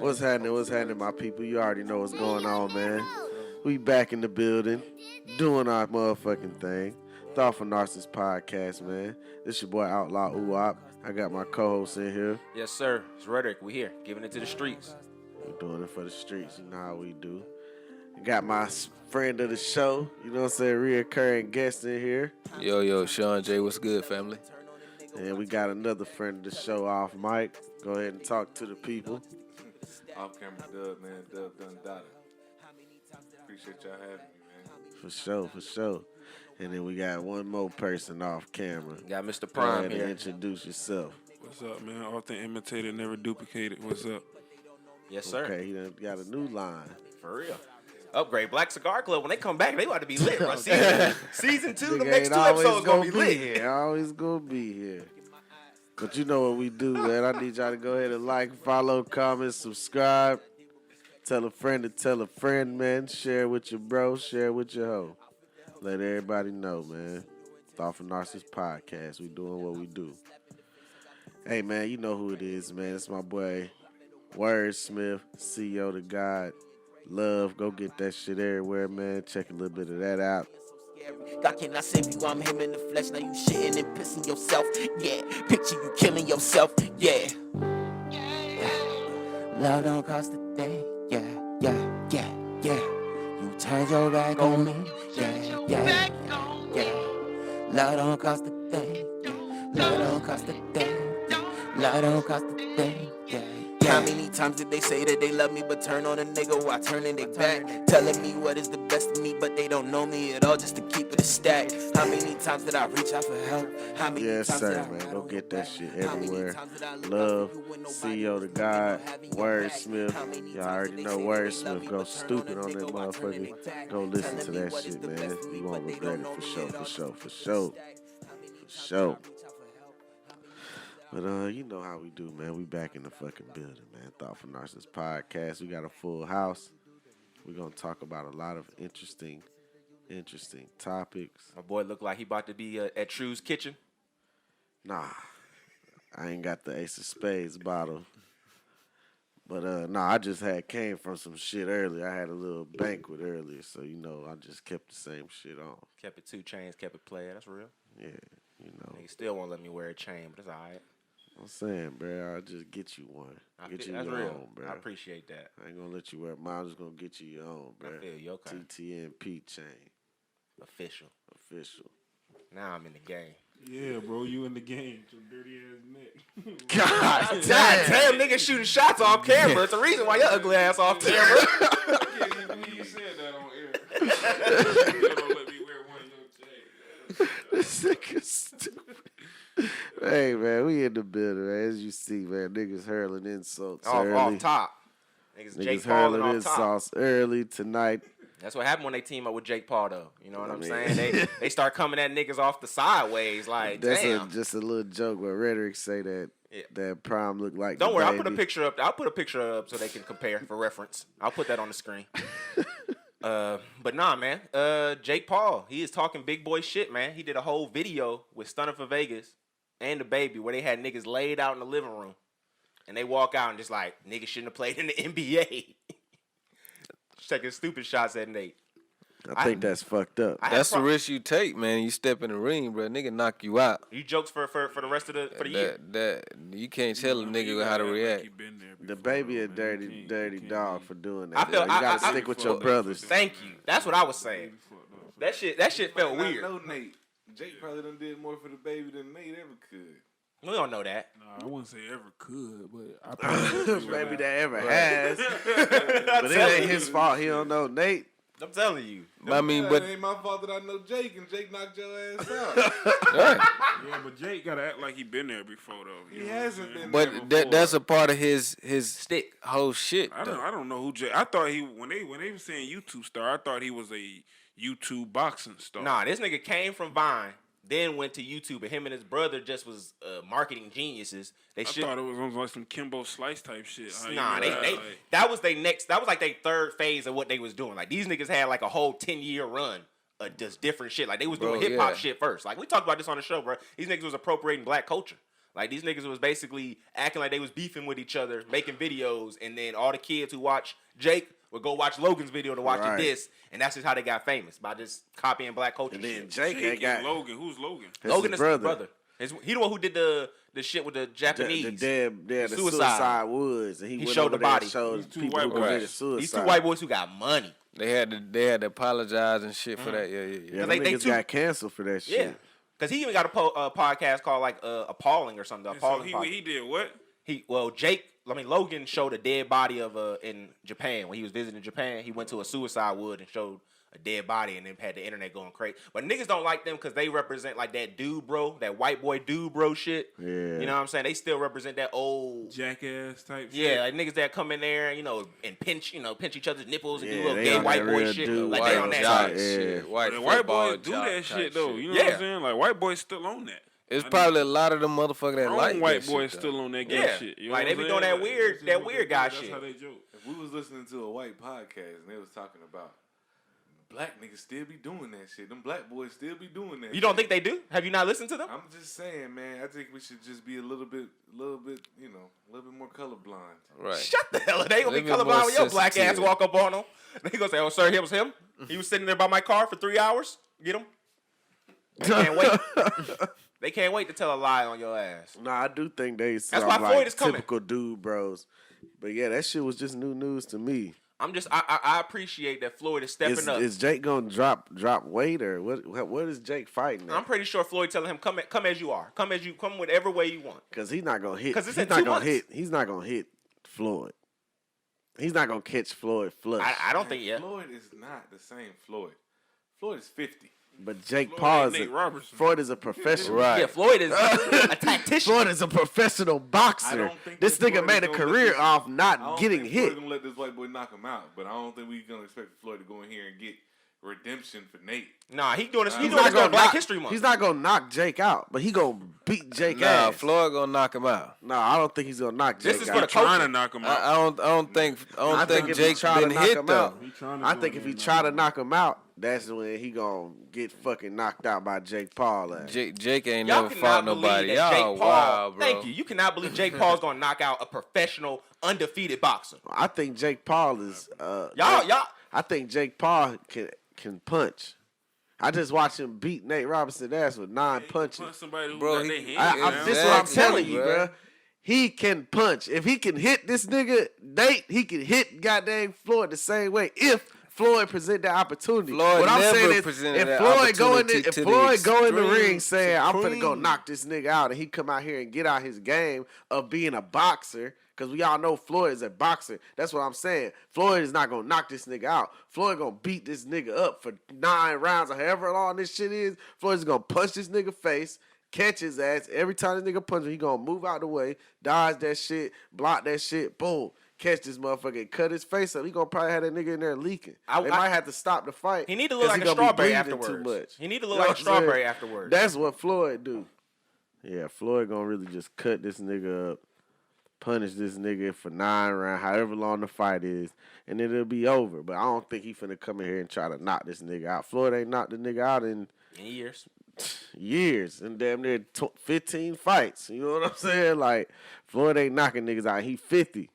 What's happening? What's happening, my people? You already know what's going on, man. We back in the building, doing our motherfucking thing. Thoughtful Narcissist podcast, man. This your boy Outlaw Uwop. I got my co-host in here. Yes, sir. It's Rhetoric. We here, giving it to the streets. We're doing it for the streets. You know how we do. Got my friend of the show, you know what I'm saying, reoccurring guest in here. Yo, Sean J, what's good, family? And we got another friend of the show off mic. Go ahead and talk to the people. Off camera, Dub, man. Dub done dotted. Appreciate y'all having me, man. For sure. And then we got one more person off camera. Got Mr. Go Prime ahead here. and introduce yourself. What's up, man? Often imitated, never duplicated. What's up? Yes, sir. Okay, he done got a new line. For real. Upgrade Black Cigar Club. When they come back, they about to be lit, bro. Season 2, the Nigga next ain't 2 always episodes gonna be lit. here. Always gonna be here. But you know what we do, man. I need y'all to go ahead and like, follow, comment, subscribe. Tell a friend to tell a friend, man. Share with your bro. Share with your hoe. Let everybody know, man. Thoughtful Narcissist podcast. We doing what we do. Hey, man, you know who it is, man. It's my boy, Wordsmith, CEO to God. Love, go get that shit everywhere, man. Check a little bit of that out. God cannot save you, I'm him in the flesh. Now you shitting and pissing yourself. Yeah, picture you killing yourself. Yeah. Love don't cost a thing. Yeah. You turned your back on me. Yeah. Love don't cost a thing. Love don't cost a thing. Love don't cost a thing. Yeah. How many times did they say that they love me, but turn on a nigga while turning their back? Telling me what is the best of me, but they don't know me at all, just to keep it a stack. How many times did I reach out for help? How many Yes, times sir, did I man. run Go away get that from? shit How many everywhere. times did I look Love, out for when nobody CEO to else God, having your back? Wordsmith. How many Y'all times already did they know say that they love Wordsmith. me, Go but turn stupid on a that nigga while turning motherfucker. their back? Go listen to Telling me that what is shit, the man. best of me, You but won't they regret don't it know for me sure, at all, for sure, just for to keep it a sure. stack. How many For times sure. did I reach out for help? How many times did I But you know how we do, man. We back in the fucking building, man. Thoughtful Narcissist podcast. We got a full house. We're gonna talk about a lot of interesting topics. My boy look like he about to be at True's Kitchen. Nah, I ain't got the Ace of Spades bottle. But I just came from some shit earlier. I had a little banquet earlier, so I just kept the same shit on. Kept it 2 chains, kept it player. That's real. Yeah, Nigga still won't let me wear a chain, but it's all right. I'm saying, bro, I'll just get you one. Get you That's your real. own, bro. I appreciate that. I ain't gonna let you wear mine. I'm just gonna get you your own, bro. I feel you. Okay. TTNP chain. Official. Now I'm in the game. Yeah, bro, you in the game. Your dirty ass neck. God God damn, nigga shooting shots off camera. It's the reason why your ugly ass off camera. I can't even believe you said that on air. You don't let me wear one of your chains. This nigga stupid. Hey, man, we in the building, man. As you see, man, niggas hurling insults early. off top. Niggas Jake Niggas Paul and hurling off top. insults early tonight. That's what happened when they team up with Jake Paul, though. You know what I'm saying? mean- They start coming at niggas off the sideways, like, That's damn. just a little joke where Rhetoric say that Yeah. that Prime look like Don't the worry, baby. I'll put a picture up so they can compare for reference. I'll put that on the screen. But nah, man. Jake Paul, he is talking big boy shit, man. He did a whole video with Stunner for Vegas and the baby where they had niggas laid out in the living room. And they walk out and just like, niggas shouldn't have played in the NBA. Just taking stupid shots at Nate. I think that's fucked up. That's the risk you take, man. You step in the ring, bro. Nigga knock you out. You jokes for the rest of the year. That you can't tell a nigga how to react. The baby a dirty dog for doing that. I feel- you gotta I- stick with your brothers. Thank you. That's what I was saying. That shit felt I weird. know Nate. Jake probably done did more for the baby than Nate ever could. We don't know that. Nah, I wouldn't say ever could, but I probably Maybe that ever has. But it ain't his fault. He don't know Nate. I'm telling you. I mean, Yeah, but it ain't my fault that I know Jake and Jake knocked your ass out. right. Yeah, but Jake gotta act like he been there before though. He hasn't been there But before. that's a part of his Stick. whole shit. I though. don't know who Jake. I thought he when they were saying YouTube star, I thought he was a YouTube boxing star. Nah, this nigga came from Vine, then went to YouTube, and him and his brother just was marketing geniuses. They I thought it was like some Kimbo Slice type shit. How you Nah, know they like, that was like their third phase of what they was doing. Like these niggas had like a whole 10-year run of just different shit. Like they was doing Bro, hip hop yeah. shit first. Like we talked about this on the show, bro. These niggas was appropriating black culture. Like these niggas was basically acting like they was beefing with each other, making videos, and then all the kids who watch Jake would go watch Logan's video to watch the diss, and that's just how they got famous by just copying black culture. And then shit. Jake Jake got and Logan. Who's Logan? Logan is his brother. He the one who did the shit with the Japanese. The suicide woods, and he went showed over the there and body. showed These two people white who boys. committed suicide. These two white boys who got money. They had to apologize and shit for that. Yeah. Yeah, Cause they they niggas too- got canceled for that shit. Yeah, because he even got a podcast called like Appalling or something. So Appalling. podcast. he did what? Logan showed a dead body of in Japan when he was visiting Japan. He went to a suicide wood and showed a dead body, and then had the internet going crazy. But niggas don't like them because they represent like that dude bro, that white boy dude bro shit. Yeah. You know what I'm saying? They still represent that old Jackass type shit. Yeah, like niggas that come in there, and pinch each other's nipples and Yeah, do little they gay on white that boy real shit. dude Like white they on that jock shit. shit. White But white football boys do jock that type shit though. You know Yeah. what I'm saying? Like white boys still on that. It's probably a lot of them motherfuckers that Our like own white that boys shit, still on that gay Yeah. shit. You know Like, what they I'm be doing saying? that weird- that's that just weird what guy they do. shit. That's how they joke. If we was listening to a white podcast and they was talking about black niggas still be doing that shit, them black boys still be doing that. You don't think they do? Have you not listened to them? I'm just saying, man. I think we should just be a little bit, a little bit more colorblind. Right. Shut the hell up. They gonna be Little bit more colorblind when your black ass sensitive. walk up on them. They gonna say, "Oh, sir, it was him. He was sitting there by my car for 3 hours. Get him." They can't wait. They can't wait to tell a lie on your ass. Nah, I do think they sound why like Floyd is coming. typical dude bros. But yeah, that shit was just new news to me. I appreciate that Floyd is stepping up. Is Jake gonna drop weight or what is Jake fighting at? I'm pretty sure Floyd telling him, come as you are. Come whatever way you want. Because he's not gonna hit. 'Cause it's He's in not 2 gonna months. hit. He's not gonna hit Floyd. He's not gonna catch Floyd flush. I don't think, yeah. Floyd is not the same Floyd. Floyd is 50. But Jake Floyd Paul ain't is Nate Robertson. Floyd is a professional. Right. Yeah, Floyd is a tactician. Floyd is a professional boxer. don't think This that nigga Floyd made is a gonna let career this- off I don't not getting think hit. Floyd gonna let this white boy knock him out, but I don't think we're gonna expect Floyd to go in here and get redemption for Nate. Nah, he doing this. He He's doing this during Black knock- History Month. He's not gonna knock Jake out, but he gonna beat Jake Nah, ass. Floyd gonna knock him out. No, I don't think he's gonna knock Jake This is out. for the Trying culture. to knock him out. I don't think if he Jake's try to been knock hit him though. out, I think if he try to knock him out, that's when he gonna get fucking knocked out by Jake Paul. Ass. Jake ain't Y'all never cannot fought believe nobody. that Y'all Jake Paul. wow, bro. Thank you. You cannot believe Jake Paul's gonna knock out a professional, undefeated boxer. I think Jake Paul is. Y'all. I think Jake Paul can punch. I just watched him beat Nate Robinson ass with 9 punches. Punch somebody who Bro, got he- their hand down. This is what I'm Exactly, telling you, bro. bro. He can punch. If he can hit this nigga Nate, he can hit goddamn Floyd the same way. If Floyd present that opportunity. Floyd what I'm never saying is, presented if that Floyd go in opportunity if to the Floyd go in the extreme, ring saying I'm finna go supreme. knock this nigga out, and he come out here and get out his game of being a boxer. Because we all know Floyd is a boxer. That's what I'm saying. Floyd is not going to knock this nigga out. Floyd going to beat this nigga up for 9 rounds or however long this shit is. Floyd's going to punch this nigga face, catch his ass. Every time this nigga punch him, he going to move out the way, dodge that shit, block that shit, boom. Catch this motherfucker and cut his face up. He going to probably have that nigga in there leaking. They might have to stop the fight. He need to look 'cause like he a gonna be strawberry breathing afterwards. Too much. He need to look You know like a what I'm saying? strawberry afterwards. That's what Floyd do. Yeah, Floyd going to really just cut this nigga up. Punish this nigga for 9 rounds, however long the fight is, and then it'll be over. But I don't think he finna come in here and try to knock this nigga out. Floyd ain't knocked the nigga out in years, and damn near 15 fights. You know what I'm saying? Like, Floyd ain't knocking niggas out. He 50.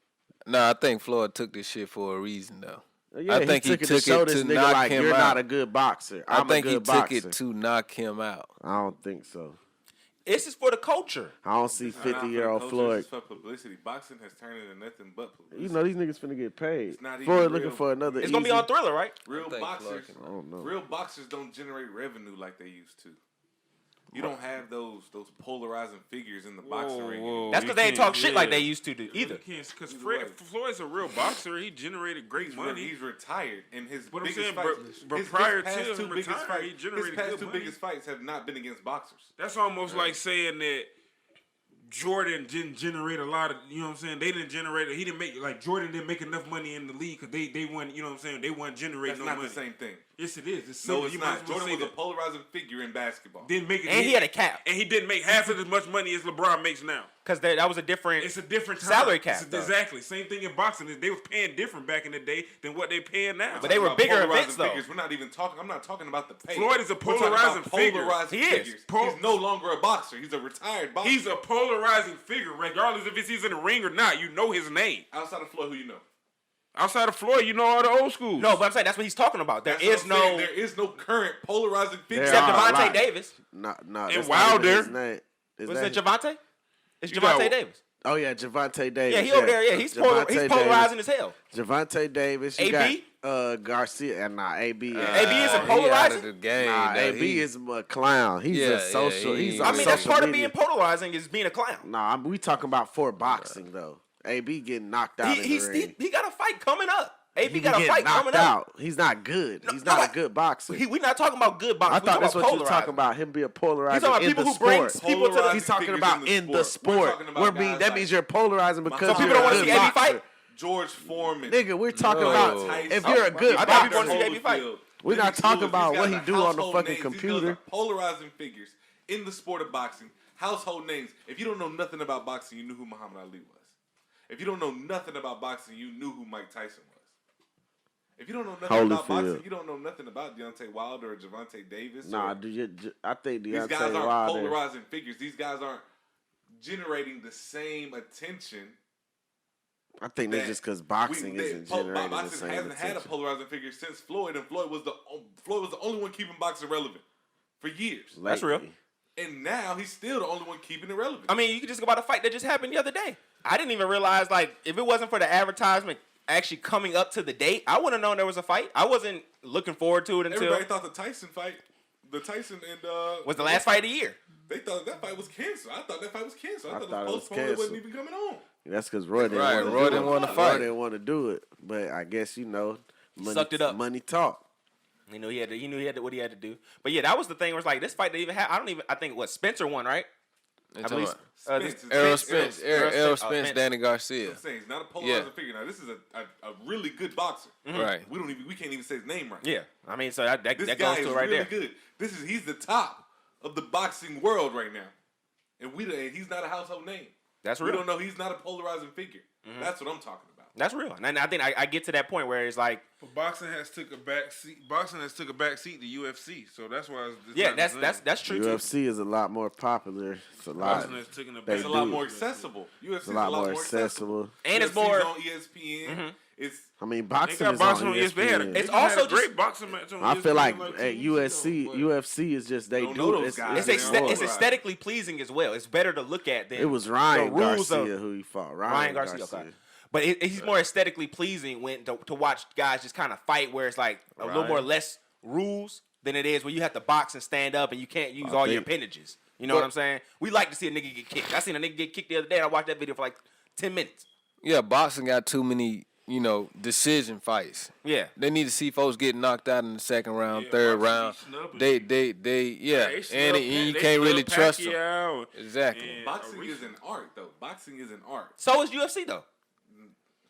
Nah, I think Floyd took this shit for a reason though. Yeah, I think he it took to show it this to nigga knock like, him you're out. not a good boxer. I I'm think a he good took boxer. it to knock him out. I don't think so. This is for the culture. I don't see 50-year-old Floyd. It's for publicity. Boxing has turned into nothing but publicity. You know these niggas finna get paid. It's not even Floyd real. looking for another. It's gonna be easy- on Thriller, right? Real think boxers, Floyd can- I don't know. real boxers don't generate revenue like they used to. You don't have those polarizing figures in the boxing ring. whoa. That's You because they ain't can't- talk shit like yeah. they used to do either. Because Either way. Floyd's a real boxer. He generated great money. He's retired, and his But I'm biggest saying, fights. but his prior past to two him biggest retiring, he fights, generated his past good two money. biggest fights have not been against boxers. That's almost like saying that Jordan didn't generate a lot of, you know what I'm saying? They didn't generate, he didn't make, like Jordan didn't make enough money in the league because they weren't, you know what I'm saying? They weren't generating That's no not money. the same thing. Yes, it is. It's No, simple. it's You might not. as well Jordan say was a that. polarizing figure in basketball. Didn't make it. And he had a cap. And he didn't make half of as much money as LeBron makes now. Because that was a different. It's a different time. salary cap. It's though. exactly. Same thing in boxing. They was paying different back in the day than what they paying now. But they were bigger Polarizing events, though. figures. We're not even talking. I'm not talking about the pay. Floyd is a We're talking about polarizing figure. polarizing He is. figures. He's no longer a boxer. He's a retired boxer. He's a polarizing figure, regardless if he's in the ring or not. You know his name. outside of Floyd. Who you know? Outside of Floyd, you know all the old schools. No, but I'm saying that's what he's talking about. There That's what is I'm saying. no. There is no current polarizing figure. There Except are a Devontae lot. Davis. No, And that's not even Wilder. his name. Is Was that it Javante? It's You got- Javante Davis. Oh yeah, Javante Davis. Yeah, he over there. Yeah, he's Javante polarizing as hell. Javante Davis. You AB? got Garcia. And AB. AB isn't He out polarizing? of the game. Nah, though. AB is a clown. He's Yeah, a social. yeah, he's he- on I mean, that's social part of media. being polarizing is being a clown. Nah, we talking about for boxing though. AB getting knocked out in the ring. He got a fight coming up. AB He got a getting fight knocked coming out. up. He's not good. No, He's no, not a good boxer. We're not talking about good boxing. I thought that's what you were talking polarizing. about. Him being polarizing He's talking about in people the who bring sport. people to the. He's talking figures about in the We're sport. talking about We're guys being that like means you're polarizing because So you're people don't a wanna good see AB boxer. fight? George Foreman. Nigga, we're talking No. about Tyson. if you're a good I thought people boxer. wanted to see AB fight. We're not Lennox talking Lewis, about these what guys he are do on the household fucking names. These computer. guys are polarizing figures in the sport of boxing. Household names. If you don't know nothing about boxing, you knew who Muhammad Ali was. If you don't know nothing about boxing, you knew who Mike Tyson was. If you don't know nothing about Holyfield. boxing, you don't know nothing about Deontay Wilder or Javante Davis. Nah, or, I think these guys Deontay aren't Wilder. polarizing figures. These guys aren't generating the same attention. I think that's just because boxing isn't generating the boxing same hasn't had a attention. polarizing figure since Floyd, and Floyd was the only one keeping boxing relevant for years. That's real. Lately. And now he's still the only one keeping it relevant. I mean, you could just go about a fight that just happened the other day. I didn't even realize, like, if it wasn't for the advertisement actually coming up to the date, I wouldn't have known there was a fight. I wasn't looking forward to it until Everybody thought the Tyson fight, and was the last fight of the year. They thought that fight was canceled. I thought that fight was canceled. I thought thought it it was was postponed. It wasn't canceled. even coming on. That's because Roy didn't Right, want to Roy do didn't it. wanna Roy fight. didn't want to do it. But I guess, money, Sucked it up. money talk. He knew he had what he had to do. But yeah, that was the thing. Where it's like this fight didn't even have. I think what Spencer won, right? I believe. Errol Spence, Errol Spence, Spence. Danny Garcia. I'm saying he's not a polarizing Yeah. figure. Now this is a really good boxer. Right. We can't even say his name right. Yeah, I mean, so that This goes guy to is it right really there. good. He's the top of the boxing world right now, and he's not a household name. That's We real. don't know he's not a polarizing figure. That's what I'm talking about. That's real. And I think I get to that point where it's like, But boxing has took a back seat. Boxing has took a back seat to UFC. So that's why. It's yeah, not the same. that's true too. UFC is a lot more popular. It's a lot. Boxing has taken a They back It's a do. lot more accessible. UFC is It's a lot more accessible. And it's UFC's more. on ESPN. It's I mean, They boxing got is boxing on on ESPN. ESPN. They It's just had also a great just- boxing match on I feel ESPN like 2 at weeks UFC, ago, but- UFC is just they Don't do know it. those It's, guys. It's, They're it's polarized. aesthetically pleasing as well. It's better to look at than it was Ryan the rules Garcia of who he fought. Ryan Garcia. Okay. But he's more aesthetically pleasing when to watch guys just kind of fight where it's like a little Right. more less rules than it is where you have to box and stand up and you can't use all your think- appendages. You know what I'm saying? We like to see a nigga get kicked. I seen a nigga get kicked the other day and I watched that video for like 10 minutes. Yeah, boxing got too many, decision fights. Yeah. They need to see folks get knocked out in the second round, Yeah, third boxing round. be snubbing They, people. yeah, They and snub you they can't really snub trust them. Pacquiao. Exactly. And boxing Aretha. is an art, though. Boxing is an art. So is UFC though.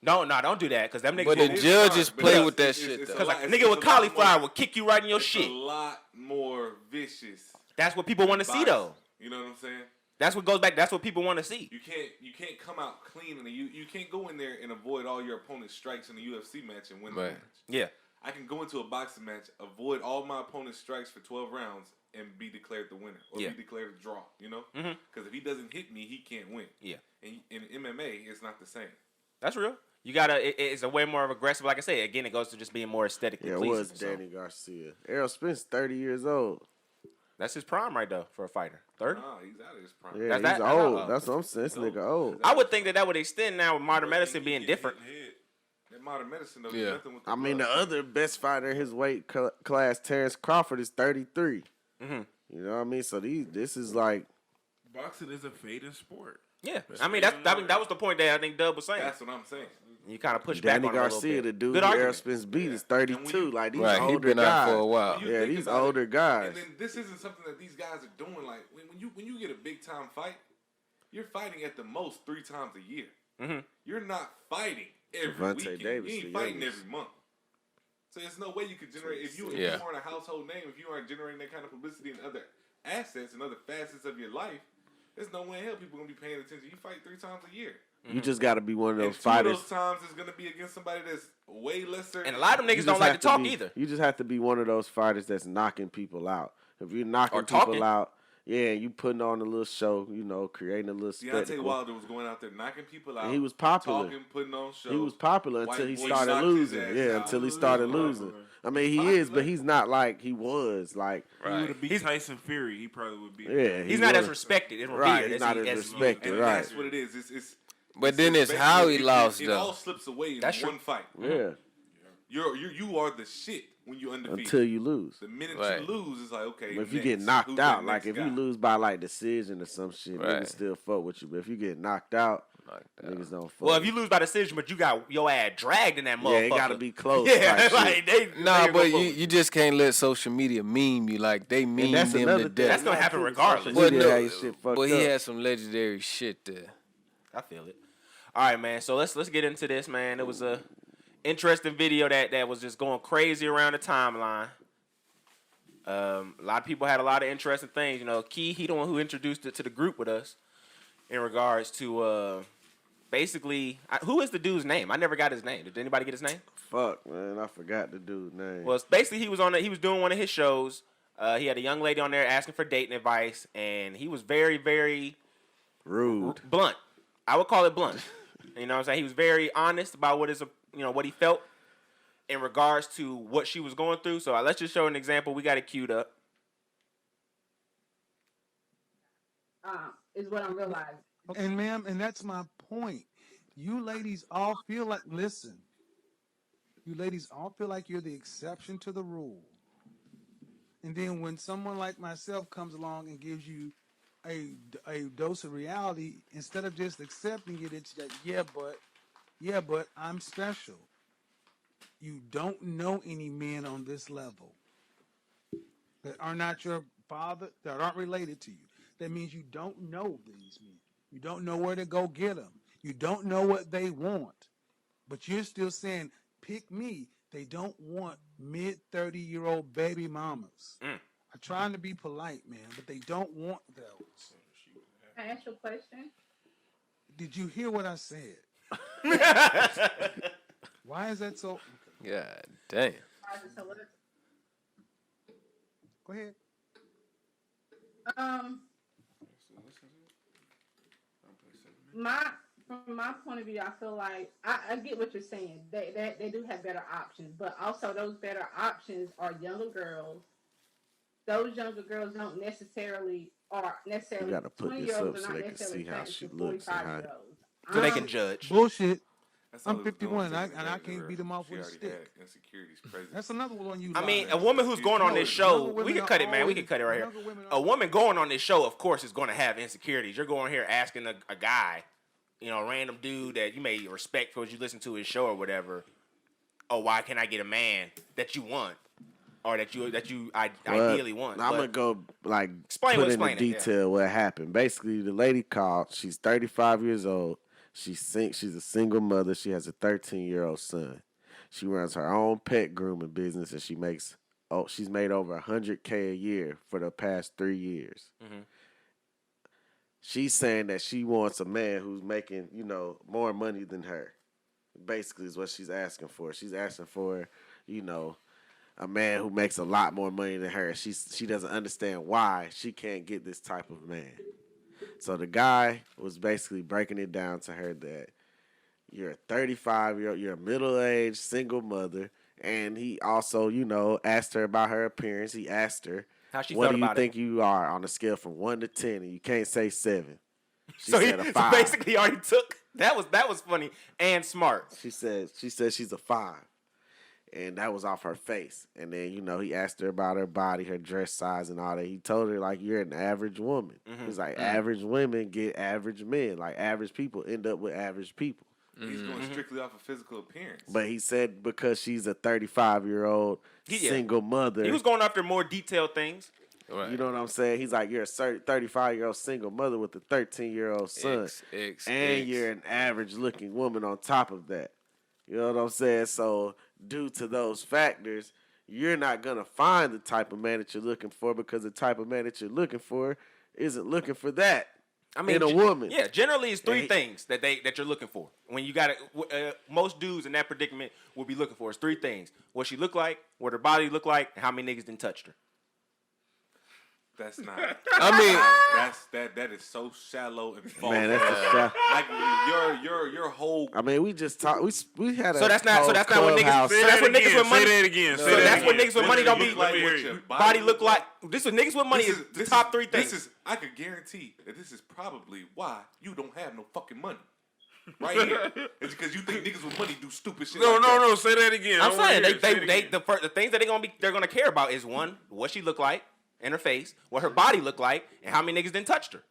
No, don't do that because them niggas. But will- the It's judges hard, but play it's- with that it's- shit, it's though. a Cause lot- like a it's nigga with a lot cauliflower more- will kick you right in your It's shit. a lot more vicious. That's what people want to see though. You know what I'm saying? That's what goes back. That's what people want to see. You can't come out clean and you can't go in there and avoid all your opponent's strikes in a UFC match and win the Right. match. Yeah. I can go into a boxing match, avoid all my opponent's strikes for 12 rounds, and be declared the winner or Yeah. be declared a draw. You know, Mhm. because if he doesn't hit me, he can't win. Yeah. And in MMA, it's not the same. That's real. You gotta. It's a way more of aggressive. Like I say, again, it goes to just being more aesthetically Yeah, it pleasing. was So Danny Garcia. Errol Spence, 30 years old. that's his prime right though for a fighter. 30. Nah, he's out of his prime. Yeah, That's he's that- that's old. how- That's what I'm saying. This nigga old. I would think that would extend now with modern medicine being different. That modern medicine though, Yeah. nothing with the I mean, the gloves. other best fighter in his weight class, Terrence Crawford, is 33. Mhm. You know what I mean? So this is like, Boxing is a fading sport. Yeah. I mean that was the point that I think Dub was saying. That's what I'm saying. You kind of push back Danny on it a little Garcia, bit. the dude Good who Errol argument. Spence beat, is And when 32. you- Like, these Right, he older been guys. out for a while. When you Yeah, think these about it, older guys. And then this isn't something that these guys are doing. Like when you get a big time fight, you're fighting at the most 3 times a year. Mhm. You're not fighting every Devontae weekend. Davis, you the ain't fighting youngest. every month. So there's no way you could generate if you aren't a household name, if you aren't generating that kind of publicity and other assets and other facets of your life. There's no way in hell people gonna be paying attention. You fight 3 times a year. You just got to be one of those and fighters. 2 of those times is gonna be against somebody that's way lesser. And a lot of them niggas don't like to talk either. You just have to be one of those fighters that's knocking people out. If you're knocking talking. people out, yeah, you putting on a little show, creating a little spectacle. Deontay Wilder was going out there knocking people out. And he was popular. Talking, putting on shows. He was popular until he started knocked losing. his ass Yeah, out. until he started losing. I mean, he is, but he's not like he was. Like, He would have beat Tyson Fury. He probably would be. yeah, He's not as respected in Right, he's not as respected. And Right. that's what it is. But then it's how he lost, It though. all slips away in That's one true. fight. Yeah, You are the shit when you undefeated. until you lose. The minute Right. you lose, it's like, okay. But if you next. get knocked Who's out, the like next if you guy? lose by like decision or some shit, Right. niggas still fuck with you. But if you get knocked out, niggas don't fuck. Well, if with you lose by decision, but you got your ass dragged in that motherfucker. yeah, it gotta be close. Yeah, type like shit. they. Nah, they but go you just can't let social media meme you like they meme that's them another to thing. death. That's gonna happen regardless. Social But media no, had your shit fucked but he up. had some legendary shit there. I feel it. All right, man. So let's get into this, man. It was a interesting video that was just going crazy around the timeline. A lot of people had a lot of interesting things. Key, he the one who introduced it to the group with us in regards to basically who is the dude's name? I never got his name. Did anybody get his name? Fuck, man, I forgot the dude's name. Well, basically he was doing one of his shows. He had a young lady on there asking for dating advice, and he was very, very Rude. blunt. I would call it blunt. You know what I'm saying? He was very honest about what he felt in regards to what she was going through. So let's just show an example. We got it queued up. Is what I'm realizing. And ma'am, and that's my point. You ladies all feel like, listen, you ladies all feel like you're the exception to the rule. And then when someone like myself comes along and gives you a dose of reality, instead of just accepting it, it's like, yeah, but I'm special. You don't know any men on this level that are not your father, that aren't related to you. That means you don't know these men. You don't know where to go get them. You don't know what they want. But you're still saying, pick me. They don't want mid-30-year-old baby mamas. I'm trying to be polite, man, but they don't want those. Can I ask you a question? Did you hear what I said? Why is that so? God damn. Go ahead. From my point of view, I feel like I get what you're saying. They do have better options, but also those better options are younger girls. Those younger girls don't necessarily You gotta put this 20-year-olds up are so not they can see necessarily how attracted she to looks and how. 45-year-olds. So they can judge. Bullshit. That's all I'm it was 51 doing, and I taking can't beat them off she with a already stick. had insecurities present. That's another one you. I mean, lie. a woman who's going on this show, Younger we women can are cut it, man. We always- can cut it right here. younger women A are- woman going on this show, of course, is going to have insecurities. You're going here asking a guy, a random dude that you may respect because you listen to his show or whatever. Oh, why can't I get a man that you want or that you ideally want? I'm But gonna go explain put what- into explain it, detail what happened. Basically, the lady called. She's 35 years old. She's a single mother. She has a 13-year-old son. She runs her own pet grooming business, and she's made over $100K a year for the past 3 years. Mhm. She's saying that she wants a man who's making, more money than her. Basically, is what she's asking for. She's asking for, a man who makes a lot more money than her. She doesn't understand why she can't get this type of man. So the guy was basically breaking it down to her that you're a 35-year-old, you're a middle-aged single mother, and he also, asked her about her appearance. He asked her, how she what felt do you about think you are on a scale from 1 to 10? And you can't say 7. She So, said a so 5. basically, he already took that was funny and smart. She said she's a 5. And that was off her face. And then, he asked her about her body, her dress size, and all that. He told her, you're an average woman. He's like, average women get average men. Like, average people end up with average people. He's going strictly off of physical appearance. But he said because she's a 35-year-old single mother. He was going after more detailed things. Right. You know what I'm saying? He's like, you're a 35-year-old single mother with a 13-year-old son. And you're an average-looking woman on top of that. You know what I'm saying? So due to those factors, you're not gonna find the type of man that you're looking for because the type of man that you're looking for isn't looking for that. I mean, in a woman. Yeah, generally it's three And things that you're looking for. When you got it, most dudes in that predicament will be looking for is three things: what she look like, what her body look like, and how many niggas done touched her. That's not. I mean, that is so shallow and false. Man, that's a shot. Like your whole. I mean, we just talked. We had a So that's not what niggas. clubhouse. So that's what niggas with money. Say that again. So that's what niggas with money don't be. Like Let me what hear your you. Body look like. This is niggas with money is the top three things. I could guarantee that this is probably why you don't have no fucking money. Right here. It's because you think niggas with money do stupid shit. No. Say that again. I'm I wanna saying hear it. Say it again. the things that they're gonna care about is one, what she look like in her face, what her body look like, and how many niggas done touched her.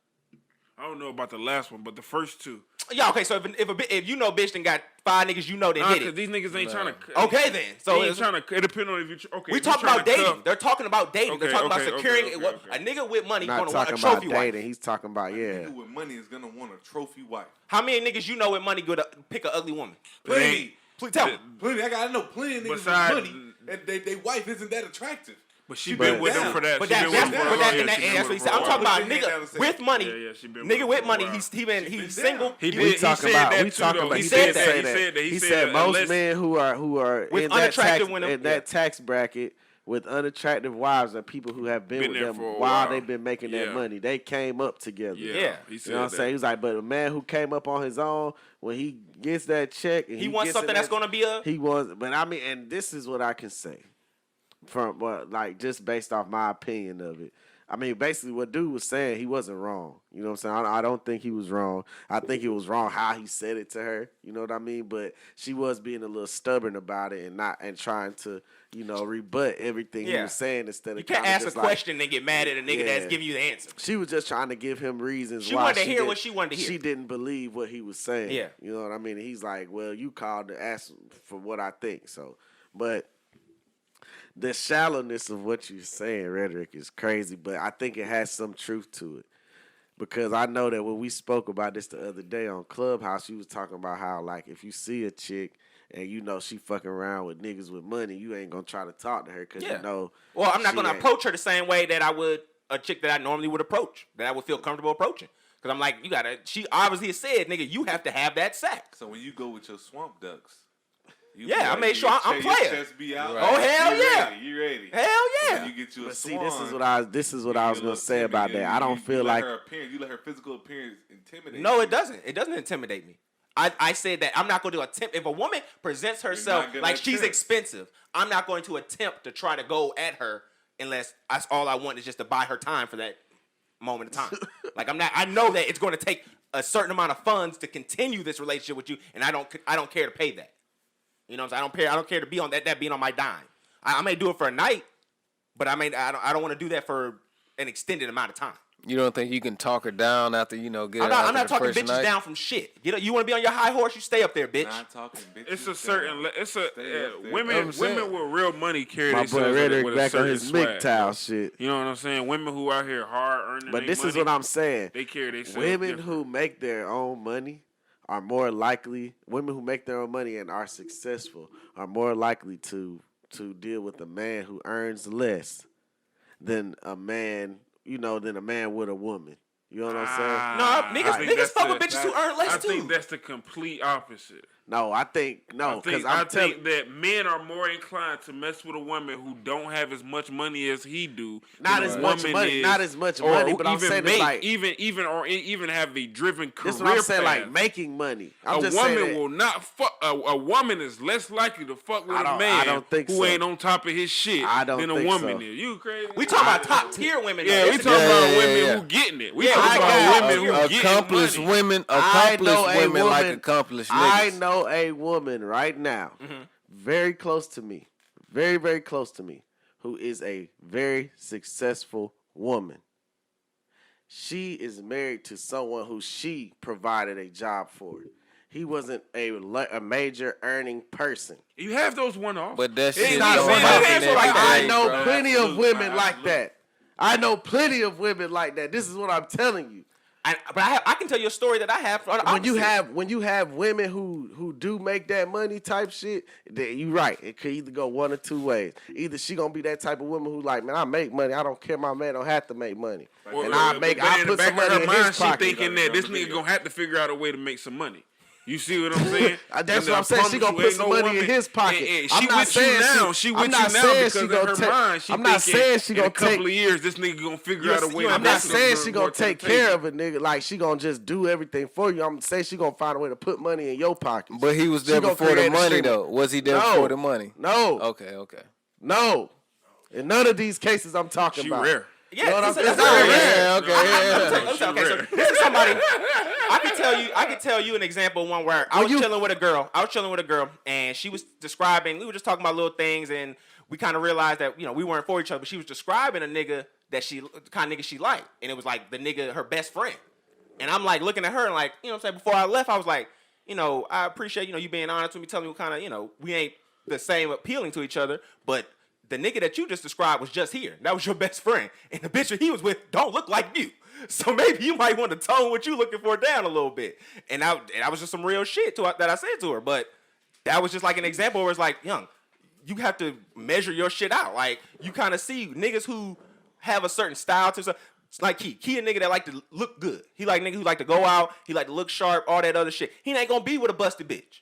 I don't know about the last one, but the first two. Yeah, okay. So if you know bitch done got 5 niggas you know that hit Because it. these niggas ain't trying to. Okay then. So They ain't trying to. It depends on if you. Okay. we if you talking about tryna dating. cuff- They're talking about dating. They're Okay, talking about okay, securing okay, what okay. a nigga with money Not gonna want a talking about trophy wife. dating. He's talking about Nigga with money is gonna want a trophy wife. How many niggas you know with money go to pick an ugly woman? Plenty. Please tell me. Plenty. I know plenty of niggas Besides- with money and they wife isn't that attractive. But she been with them down. for that. But She been with them for a while. Yeah, she been that's what with he them said. I'm for a talking while. about But she nigga ain't with money. Yeah, she been with Nigga them with for a money. while. He's been single. He We did. talking He said about. that We too, talking though. about. He He said did that. say He that. said that. He said most unless- men who are With in that unattractive tax women, in that tax bracket with unattractive wives are people who have been with there them for a while while. they've been making Yeah. that money. They came up together. Yeah. He said You know what I'm that. saying? He was like, but a man who came up on his own, when he gets that check, and He wants gets in something that's that- gonna be a. He was, but I mean, and this is what I can say from what, like, just based off my opinion of it. I mean, basically, what dude was saying, he wasn't wrong. You know what I'm saying? I don't think he was wrong. I think it was wrong how he said it to her. You know what I mean? But she was being a little stubborn about it and trying to, rebut everything he Yeah. was saying instead of You can't kinda ask a just like- question and get mad at a nigga Yeah. that's giving you the answer. She was just trying to give him reasons She why wanted to hear didn't- what she wanted to hear. She didn't believe what he was saying. Yeah. You know what I mean? He's like, well, you called to ask for what I think. So, but the shallowness of what you're saying, rhetoric, is crazy. But I think it has some truth to it. Because I know that when we spoke about this the other day on Clubhouse, you was talking about how, like, if you see a chick and you know she fucking around with niggas with money, you ain't gonna try to talk to her because Yeah. you know. Well, I'm not she gonna ain't- approach her the same way that I would a chick that I normally would approach, that I would feel comfortable approaching. Because I'm like, she obviously has said, nigga, you have to have that sack. So when you go with your swamp ducks, you Yeah, be I like, made sure your I'm your player. chest be out. Oh, hell You yeah. ready, you ready. Hell yeah. When you get you a But see, swan, this is what I was gonna say about that. I don't feel like you let her physical appearance intimidate. No, you. it doesn't. It doesn't intimidate me. I said that I'm not going to attempt. If a woman presents herself gonna like she's attempt. expensive, I'm not going to attempt to try to go at her unless that's all I want is just to buy her time for that moment of time. Like I'm not. I know that it's going to take a certain amount of funds to continue this relationship with you, and I don't care to pay that. You know what I'm saying? I don't care to be on that being on my dime. I may do it for a night, but I don't want to do that for an extended amount of time. You don't think you can talk her down after, get her I'm not after the talking first bitches night? down from shit. You want to be on your high horse? You stay up there, bitch. Not talking bitch. It's a certain. It's a Stay up there. women. I'm saying. Women with real money carry my themselves boy with Rhetoric a back on certain his swag. MGTOW shit. You know what I'm saying? Women who out here hard earning. But they this is money, what I'm saying. They carry themselves. Women different. who make their own money are more likely. Women who make their own money and are successful are more likely to deal with a man who earns less than a man. Than a man with a woman. You know what I'm saying? No, I niggas think that's fuck with the- bitches who earn less I too. think that's the complete opposite. No, I think I because think that men are more inclined to mess with a woman who don't have as much money as he do. Not than as a much woman money, is, not as much or money, but I'm even saying it's make, like even have a driven career. this is what I'm saying, path. like making money. I'm A just saying woman that- will not fuck. A woman is less likely to fuck with I a don't- man I don't think who so. ain't on top of his shit I don't than a think woman so. is. You crazy? We talking about top tier women. Yeah, though. we This talking is- about women yeah. who getting it. We Yeah, talking I about got women who getting accomplished money. women, I accomplished know a women like woman- accomplished I niggas. know a woman right now, very close to me, very, very close to me, who is a very successful woman. She is married to someone who she provided a job for. He wasn't a major earning person. You have those one off. But that It's shit not don't saying happen that every like that. I day, know bro. plenty of Absolutely, women like absolutely. that. I know plenty of women like that. This is what I'm telling you. I can tell you a story that I have. For the When you have women who do make that money type shit, then you right. It could either go one or two ways. Either she gonna be that type of woman who like, man, I make money. I don't care. My man don't have to make money. Or- And or- I but in the put back some of money her in mind, his she pocket. thinking that this nigga gonna have to figure out a way to make some money. You see what I'm saying? That's And what I I'm saying. She promise gonna you, put ain't some no money woman- in his pocket. and I'm she not with you saying now. she- She I'm with you not now saying because she in gonna her take- mind, she I'm not thinking saying she in gonna a couple take- of years, this nigga gonna figure out a way. I'm to not make saying some she gonna more to the take care table. of a nigga like she gonna just do everything for you. I'm saying she gonna find a way to put money in your pocket. But he was She there gonna before the create a money, stream of- though. Was he there No. before the money? No, Okay. no. In none of these cases I'm talking She about. rare. Yeah, You know what I'm that's saying? very Yeah, rare. okay, yeah. Okay, so this is somebody. I can tell you an example of one where I was chilling with a girl. And she was describing. We were just talking about little things, and we kind of realized that we weren't for each other. But she was describing a nigga the kind of nigga she liked, and it was like the nigga, her best friend. And I'm like looking at her and like, what I'm saying. Before I left, I was like, I appreciate you being honest with me, telling me what kind of we ain't the same appealing to each other, but the nigga that you just described was just here. That was your best friend. And the bitch that he was with don't look like you. So maybe you might want to tone what you looking for down a little bit. And that was just some real shit that I said to her. But that was just like an example where it's like, young, you have to measure your shit out. Like, you kind of see niggas who have a certain style to them. It's like Key a nigga that like to look good. He like nigga who like to go out. He like to look sharp, all that other shit. He ain't going to be with a busted bitch.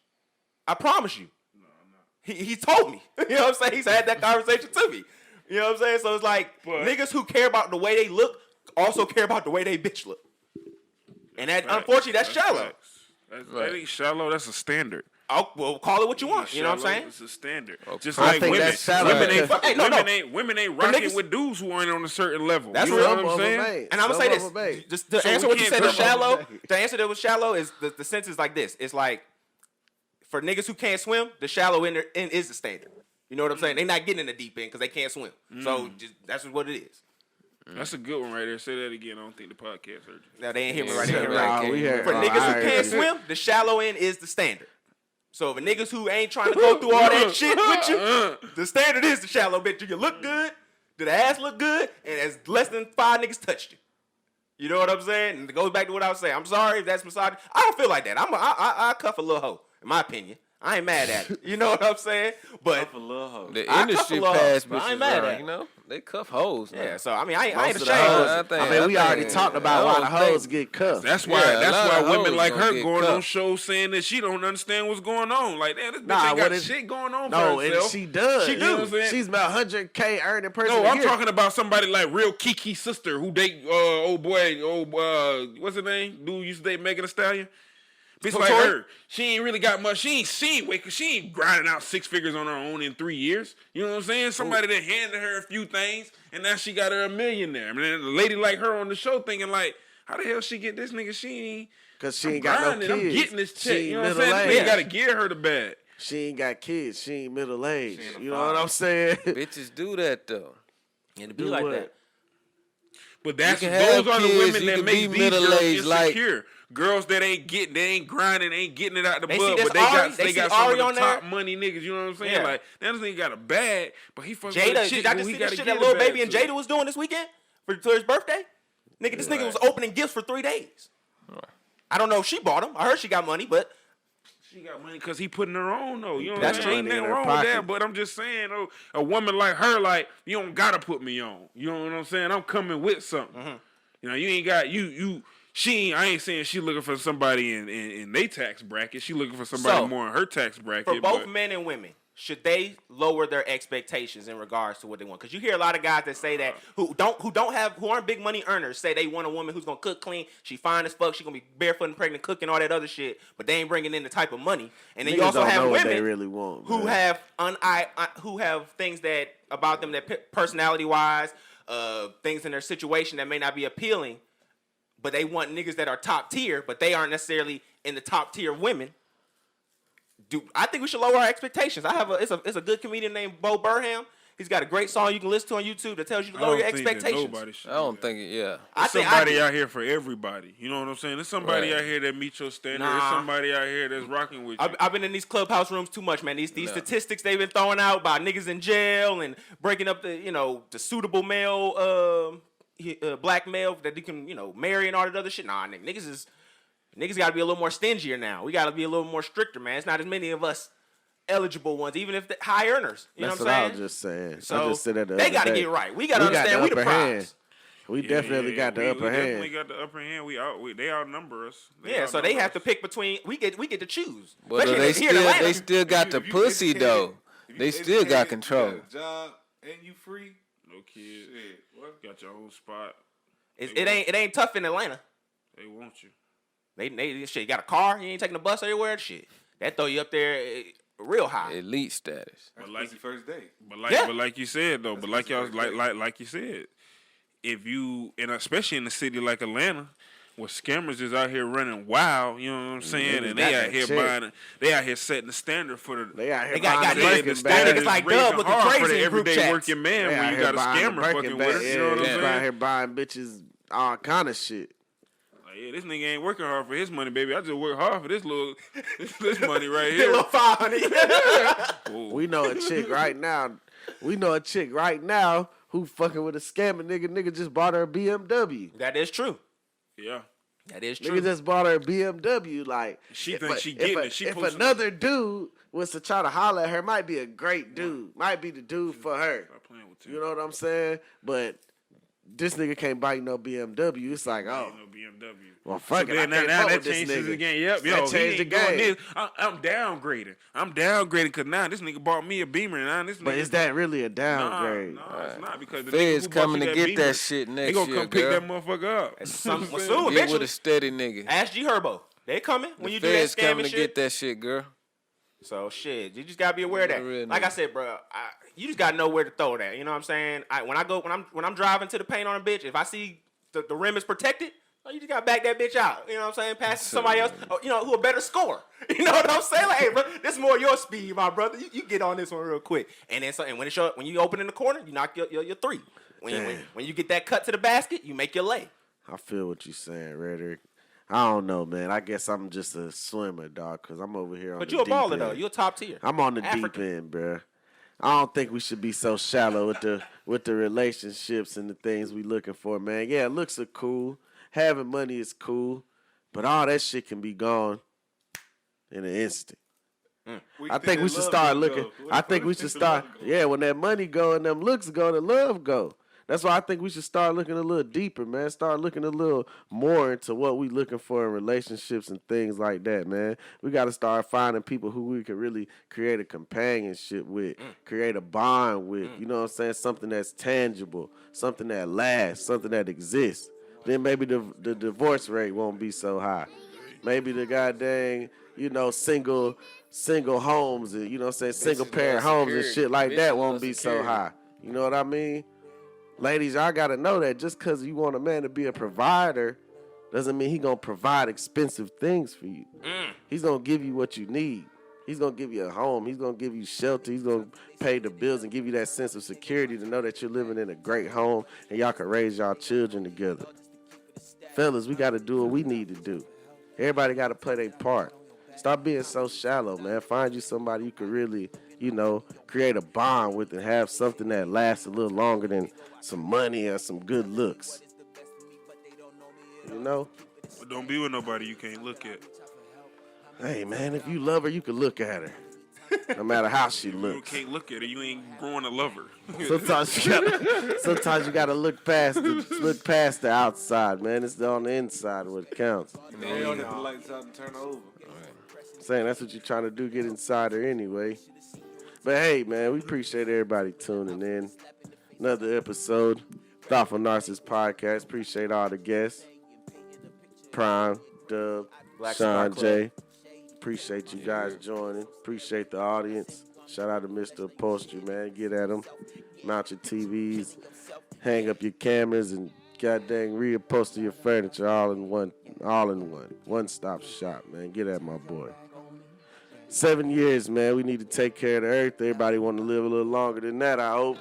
I promise you. He told me. You know what I'm saying? He's had that conversation to me. You know what I'm saying? So it's like niggas who care about the way they look also care about the way they bitch look. And unfortunately, that's shallow. That ain't shallow. That's a standard. Well, call it what you want. You know what I'm saying? It's a standard. Just I like think women. that's shallow. Women ain't rocking niggas- with dudes who ain't on a certain level. That's you real. know what I'm saying? And I'm gonna say this: just to answer what you said is shallow. The answer that was shallow is the sense is like this. It's like for niggas who can't swim, the shallow end is the standard. You know what I'm saying? They not getting in the deep end because they can't swim. So that's just what it is. That's a good one right there. Say that again. I don't think the podcast heard you. Now they ain't hear me right Yeah, there. right. we heard- For niggas I who heard can't you. swim, the shallow end is the standard. So for niggas who ain't trying to go through all that shit with you, the standard is the shallow bitch. Do you look good? Do the ass look good? And as less than 5 niggas touched you. You know what I'm saying? And it goes back to what I was saying. I'm sorry if that's misogyny. I don't feel like that. I cuff a little hoe, in my opinion. I ain't mad at it. You know what I'm saying? But For little hoes. The I industry cuff a lot, passed but I ain't bitches mad around, at it. you know? They cuff hoes now. yeah, so I mean, I ain't Most of the ashamed. hoes- I I mean, we already think- talked about why the I don't hoes think- get cuffed. That's why. Yeah, a that's lot why of women hoes like gonna her get going on cuffed. shows saying that she don't understand what's going on. Like, damn, this bitch Nah, ain't what got is- shit going on No, for and herself. she does. She You know do. what I'm saying? She's about 100K earning person. No, a I'm year. talking about somebody like real Kiki sister who date what's her name? Dude used to date Megan Thee Stallion. Bitch like Tory? her, she ain't really got much. She ain't grinding out 6 figures on her own in 3 years. You know what I'm saying? Somebody that handed her a few things, and now she got her a millionaire. I mean, a lady like her on the show thinking like, how the hell she get this nigga? She ain't. Because she I'm ain't got no grinding. kids. I'm getting this check. She You know what I'm middle saying? This nigga aged. got to give her the bag. She ain't got kids. She ain't middle aged. ain't a You know father. what I'm saying? Bitches do that, though. And to be Do like what? that. But that's You those can have are the kids, women you that can make be these middle-aged, girls like- insecure. Girls that ain't grinding, ain't getting it out the They butt, see but this they Ari, got they they see got some Ari of the on top there. money niggas. You know what I'm saying? Yeah. Like that nigga got a bag, but he fucking with a Jada, chick did I who just he see got this to shit get that a Lil bag Baby and to. Jada was doing this weekend for his birthday? Nigga, this nigga was opening gifts for 3 days. I don't know if she bought them. I heard she got money, but She got money because he putting her on though. You know That's what I'm saying? Ain't money in nothing her wrong with that. pocket. But I'm just saying, though, a woman like her, like you don't gotta put me on. You know what I'm saying? I'm coming with something. You know, you ain't got you. She ain't. I ain't saying she looking for somebody in their tax bracket. She looking for somebody So, more in her tax bracket. for both but men and women, should they lower their expectations in regards to what they want? Because you hear a lot of guys that say that who aren't big money earners say they want a woman who's gonna cook clean, she fine as fuck, she gonna be barefoot and pregnant, cooking all that other shit, but they ain't bringing in the type of money. And then you Niggas also don't have know what women they really want, who man. have things that about them that personality wise, things in their situation that may not be appealing, but they want niggas that are top tier, but they aren't necessarily in the top tier women. I think we should lower our expectations. It's a good comedian named Bo Burnham. He's got a great song you can listen to on YouTube that tells you to I lower don't your think that expectations. nobody should I don't do that. think it, yeah. I There's think somebody out here for everybody. You know what I'm saying? There's somebody Right. out here that meets your standard. Nah. There's somebody out here that's rocking with you. I've been in these clubhouse rooms too much, man. These statistics they've been throwing out about niggas in jail and breaking up the suitable male black male that he can, marry and all that other shit. Nah, niggas got to be a little more stingier now. We got to be a little more stricter, man. It's not as many of us eligible ones, even if the high earners. You That's know what I'm saying? I was just saying. So I just said that they got to get right. We got to understand we the prize. We definitely got the upper hand. We definitely got the upper hand. They outnumber us. So they have to pick between. We get to choose. But they still got the pussy though. They still got control. You got a job and you free. No kids. Shit, what? Got your own spot. It ain't tough in Atlanta. They want you. They shit. You got a car? You ain't taking the bus everywhere. Shit, that throw you up there real high. Elite status. That's pussy first day. But like you said though. But like y'all like you said. If you, and especially in a city like Atlanta, where scammers is out here running wild, you know what I'm saying? And they out here they out here setting the standard for the. They out here got the niggas like Dub looking for crazy the in group everyday chats. working man They when out you here got a buying scammer the fucking Birkin with us. You know what I'm out saying? here buying bitches all kind of shit. Like, yeah, this nigga ain't working hard for his money, baby. I just work hard for this little this money right Get a here. little 500. We know a chick right now. Who fucking with a scammer nigga. Nigga just bought her a BMW. That is true. Yeah. That is true. Nigga just bought her a BMW. Like, She thinks she getting it. She if posted- another dude was to try to holler at her, might be a great dude. Might be the dude for her. Stop playing with you. You know what I'm saying? But this nigga can't buy no BMW. It's like, oh, Ain't no BMW. well, fuck it. Then I can't now fuck that with this changes nigga. the game. Yep, That yo, changed he the ain't doing game. this. I'm downgrading. I'm downgrading because now this nigga bought me a Beamer and now this nigga. But is that really a downgrade? Nah, it's not because the Feds nigga who bought coming you to get Beamer, that shit They next gonna year, come pick girl. that motherfucker up. Soon, Get with eventually. a steady nigga. Ask G Herbo. They coming when The you do that Feds coming scamming to shit. get that shit, girl. So shit, you just gotta be aware of that. Real Like I nigga. said, bro, you just gotta know where to throw that. You know what I'm saying? When I'm driving to the paint on a bitch, if I see the rim is protected, you just gotta back that bitch out. You know what I'm saying? Pass it to somebody else, who a better score. You know what I'm saying? Like, hey, bro, this is more your speed, my brother. You get on this one real quick. And then when you open in the corner, you knock your three. When you get that cut to the basket, you make your lay. I feel what you're saying, Rhetoric. I don't know, man. I guess I'm just a swimmer, dog, because I'm over here on But the you a deep baller end. though. You a top tier. I'm on the African. deep end, bruh. I don't think we should be so shallow with the relationships and the things we looking for, man. Yeah, looks are cool. Having money is cool. But all that shit can be gone in an instant. I think we should start looking. I think we should start. Yeah, when that money go and them looks go, the love go. That's why I think we should start looking a little deeper, man. Start looking a little more into what we looking for in relationships and things like that, man. We got to start finding people who we can really create a companionship with, create a bond with. You know what I'm saying? Something that's tangible, something that lasts, something that exists. Then maybe the divorce rate won't be so high. Maybe the goddamn, single homes, you know what I'm saying, single parent homes and shit like that won't be so high. You know what I mean? Ladies, y'all got to know that just because you want a man to be a provider doesn't mean he going to provide expensive things for you. He's going to give you what you need. He's going to give you a home. He's going to give you shelter. He's going to pay the bills and give you that sense of security to know that you're living in a great home and y'all can raise y'all children together. Fellas, we got to do what we need to do. Everybody got to play their part. Stop being so shallow, man. Find you somebody you could really, create a bond with and have something that lasts a little longer than some money or some good looks. But don't be with nobody you can't look at. Hey, man, if you love her, you can look at her. No matter how she You looks. can't look at her. You ain't growing to love her. Sometimes you gotta look past the outside, man. It's on the inside what counts. They don't have the lights out and turn over. Saying that's what you're trying to do, get inside her anyway. But hey, man, we appreciate everybody tuning in. Another episode, Thoughtful Narcissist Podcast. Appreciate all the guests. Prime, Dub, Black Sean Cigar Club. J. Appreciate you guys joining. Appreciate the audience. Shout out to Mr. Upholstery, man. Get at him. Mount your TVs. Hang up your cameras and goddamn reupholster your furniture all in one. One-stop shop, man. Get at my boy. 7 years, man. We need to take care of the earth. Everybody want to live a little longer than that, I hope.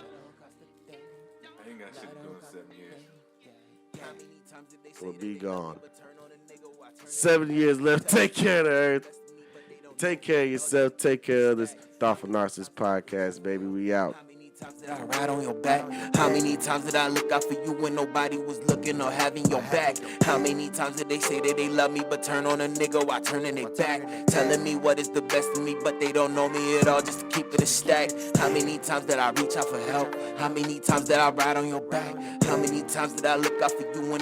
I ain't got shit to do in 7 years. We'll be gone. 7 years left. Take care of the earth. Take care of yourself. Take care of this Thoughtful Narcissist Podcast, baby. We out. times did I ride on your back? How many times did I look out for you when nobody was looking or having your back? How many times did they say that they love me but turn on a nigga while turning their back? Telling me what is the best of me, but they don't know me at all, just to keep it a stack. How many times did I reach out for help? How many times did I ride on your back? How many times did I look out for you when